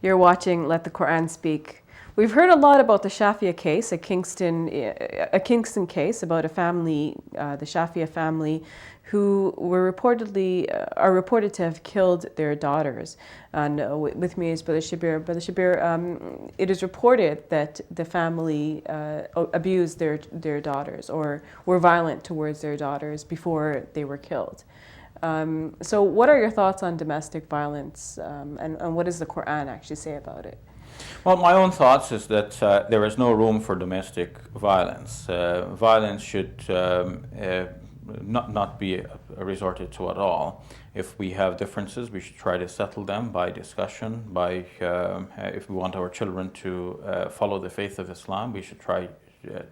You're watching Let the Quran Speak. We've heard a lot about the Shafia case, a Kingston case about a family, the Shafia family, who are reported to have killed their daughters. And with me is Brother Shabir. Brother Shabir, it is reported that the family abused their daughters or were violent towards their daughters before they were killed. So what are your thoughts on domestic violence, and what does the Quran actually say about it? Well, my own thoughts is that there is no room for domestic violence. Violence should not be resorted to at all. If we have differences, we should try to settle them by discussion. If we want our children to follow the faith of Islam, we should try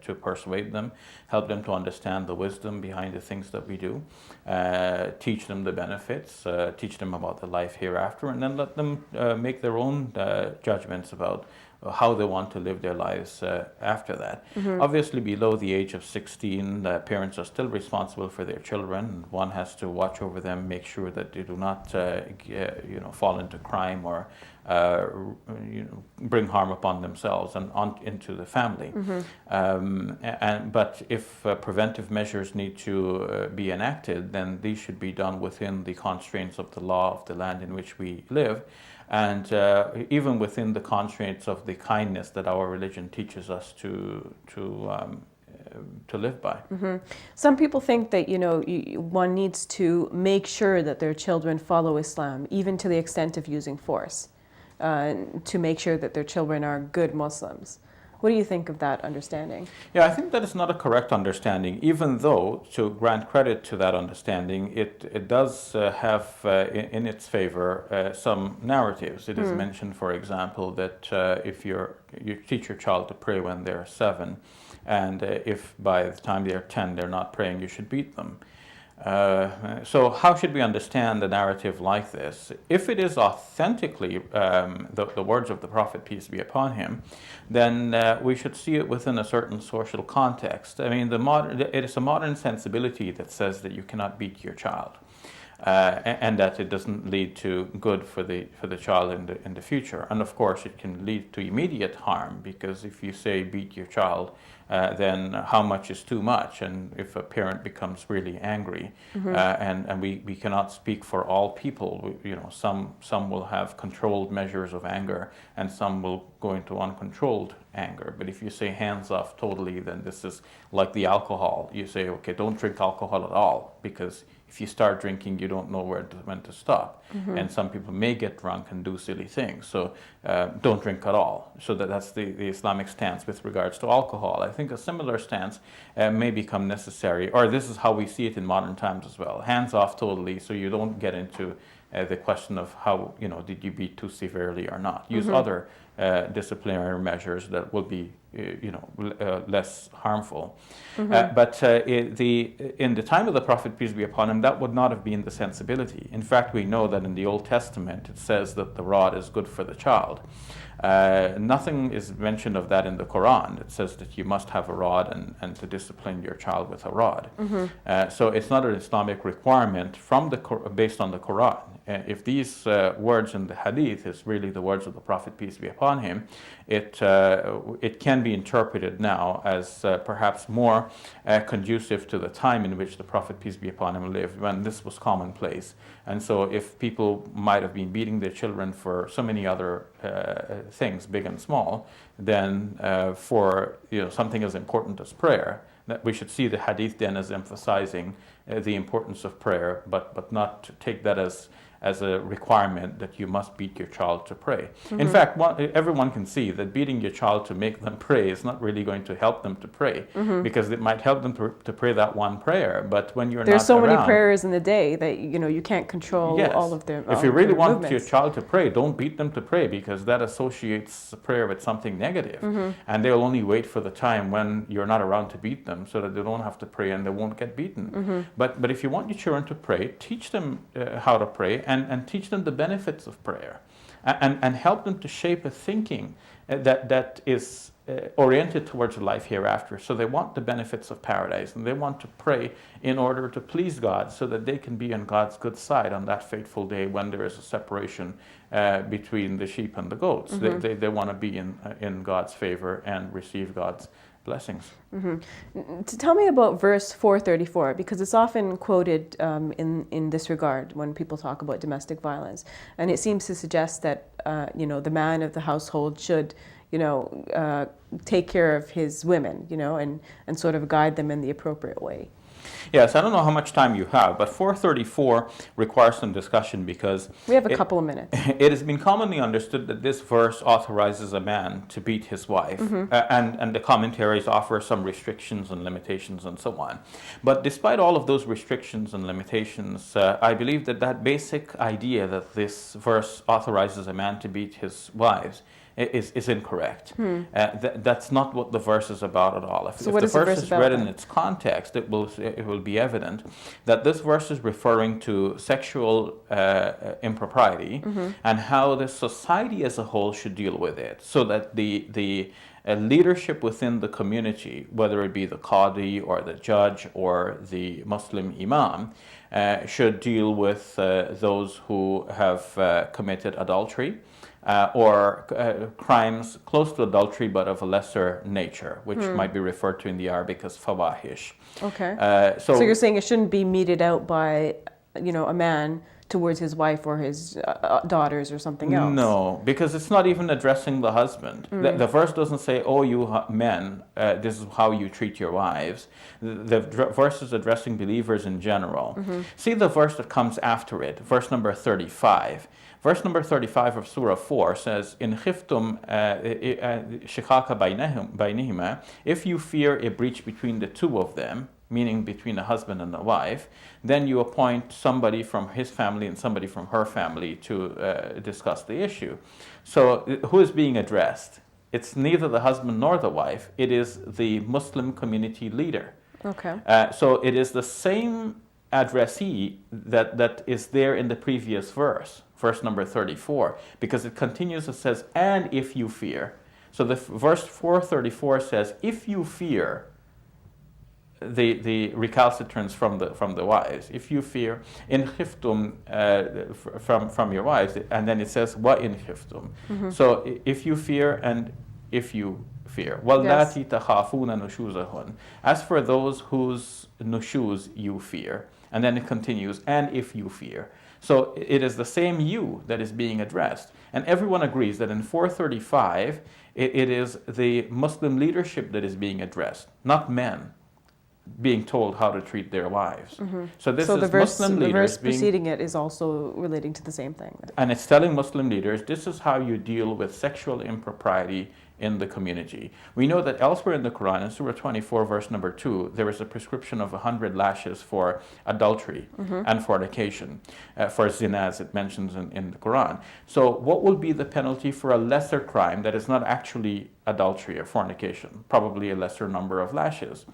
to persuade them, help them to understand the wisdom behind the things that we do, teach them the benefits, teach them about the life hereafter, and then let them make their own judgments about how they want to live their lives after that. Mm-hmm. Obviously, below the age of 16, parents are still responsible for their children. One has to watch over them, make sure that they do not fall into crime or bring harm upon themselves and into the family. Mm-hmm. But if preventive measures need to be enacted, then these should be done within the constraints of the law of the land in which we live, and even within the constraints of the kindness that our religion teaches us to live by. Mm-hmm. Some people think that one needs to make sure that their children follow Islam, even to the extent of using force, to make sure that their children are good Muslims. What do you think of that understanding? Yeah, I think that is not a correct understanding, even though, to grant credit to that understanding, it does have in its favor some narratives. It is mentioned, for example, that if you teach your child to pray when they're 7, and if by the time they're 10 they're not praying, you should beat them. So how should we understand a narrative like this? If it is authentically the words of the Prophet, peace be upon him, then we should see it within a certain social context. I mean, it is a modern sensibility that says that you cannot beat your child. And that it doesn't lead to good for the child in the future. And of course, it can lead to immediate harm, because if you say beat your child, then how much is too much? And if a parent becomes really angry, and we cannot speak for all people, some will have controlled measures of anger, and some will go into uncontrolled anger. But if you say hands off totally, then this is like the alcohol. You say, okay, don't drink alcohol at all, because if you start drinking, you don't know when to stop. Mm-hmm. And some people may get drunk and do silly things. So don't drink at all. So that's the Islamic stance with regards to alcohol. I think a similar stance may become necessary, or this is how we see it in modern times as well. Hands off totally, so you don't get into the question of how, did you beat too severely or not. Use other disciplinary measures that will be less harmful. But in the time of the Prophet, peace be upon him, that would not have been the sensibility. In fact, we know that in the Old Testament it says that the rod is good for the child. Nothing is mentioned of that in the Quran. It says that you must have a rod and to discipline your child with a rod. So it's not an Islamic requirement based on the Quran. If these words in the Hadith is really the words of the Prophet, peace be upon him, it can be interpreted now as perhaps more conducive to the time in which the Prophet, peace be upon him, lived, when this was commonplace. And so if people might have been beating their children for so many other things, big and small, then for something as important as prayer, that we should see the Hadith then as emphasizing the importance of prayer, but not to take that as a requirement that you must beat your child to pray. In fact, everyone can see that beating your child to make them pray is not really going to help them to pray, because it might help them to pray that one prayer, but when you're There's not so around, many prayers in the day that you can't control all of them. If you really want your child to pray, don't beat them to pray, because that associates prayer with something negative, and they'll only wait for the time when you're not around to beat them, so that they don't have to pray and they won't get beaten. But if you want your children to pray, teach them how to pray, and teach them the benefits of prayer, and help them to shape a thinking that is oriented towards a life hereafter. So they want the benefits of paradise, and they want to pray in order to please God so that they can be on God's good side on that fateful day when there is a separation between the sheep and the goats. They want to be in God's favor and receive God's blessings. Tell me about verse 434, because it's often quoted in this regard when people talk about domestic violence, and it seems to suggest that the man of the household should take care of his women, and sort of guide them in the appropriate way. Yes, I don't know how much time you have, but 434 requires some discussion because we have a couple of minutes. It has been commonly understood that this verse authorizes a man to beat his wife, and the commentaries offer some restrictions and limitations and so on. But despite all of those restrictions and limitations, I believe that basic idea that this verse authorizes a man to beat his wives is incorrect. That's not what the verse is about at all. If the verse is read in its context, it will be evident that this verse is referring to sexual impropriety and how the society as a whole should deal with it, so that the leadership within the community, whether it be the qadi or the judge or the Muslim imam, should deal with those who have committed adultery, or crimes close to adultery but of a lesser nature, which might be referred to in the Arabic as fawahish. Okay. So you're saying it shouldn't be meted out by, a man towards his wife or his daughters or something else? No, because it's not even addressing the husband. The verse doesn't say, oh, you men, this is how you treat your wives. The verse is addressing believers in general. See the verse that comes after it, verse number 35. Verse number 35 of Surah 4 says, "In khiftum shiqaqa baynihima, if you fear a breach between the two of them," meaning between a husband and a wife, then you appoint somebody from his family and somebody from her family to discuss the issue. So who is being addressed? It's neither the husband nor the wife. It is the Muslim community leader. Okay. So it is the same addressee that is there in the previous verse number 34, because it continues, it says, "And if you fear." So the verse 434 says, if you fear the recalcitrance from the wives, if you fear in khiftum from your wives, and then it says wa in khiftum. So if you fear and if you fear. وَاللَّاتِي تَخَافُونَ نُشُوزَهُنَّ. As for those whose nushuz you fear, and then it continues, and if you fear. So it is the same you that is being addressed. And everyone agrees that in 435, it is the Muslim leadership that is being addressed, not men being told how to treat their wives. So this is Muslim leaders. The verse preceding it is also relating to the same thing. And it's telling Muslim leaders, this is how you deal with sexual impropriety in the community. We know that elsewhere in the Quran, in Surah 24, verse number 2, there is a prescription of 100 lashes for adultery and fornication, for zina, as it mentions in the Quran. So what will be the penalty for a lesser crime that is not actually adultery or fornication? Probably a lesser number of lashes.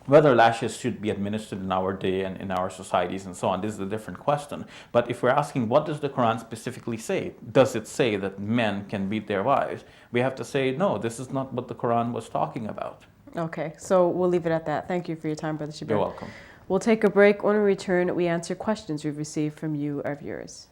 Whether lashes should be administered in our day and in our societies and so on, this is a different question. But if we're asking, what does the Quran specifically say? Does it say that men can beat their wives? We have to say, no, this is not what the Quran was talking about. Okay, so we'll leave it at that. Thank you for your time, Brother Shabir. You're welcome. We'll take a break. When we return, we answer questions we've received from you, our viewers.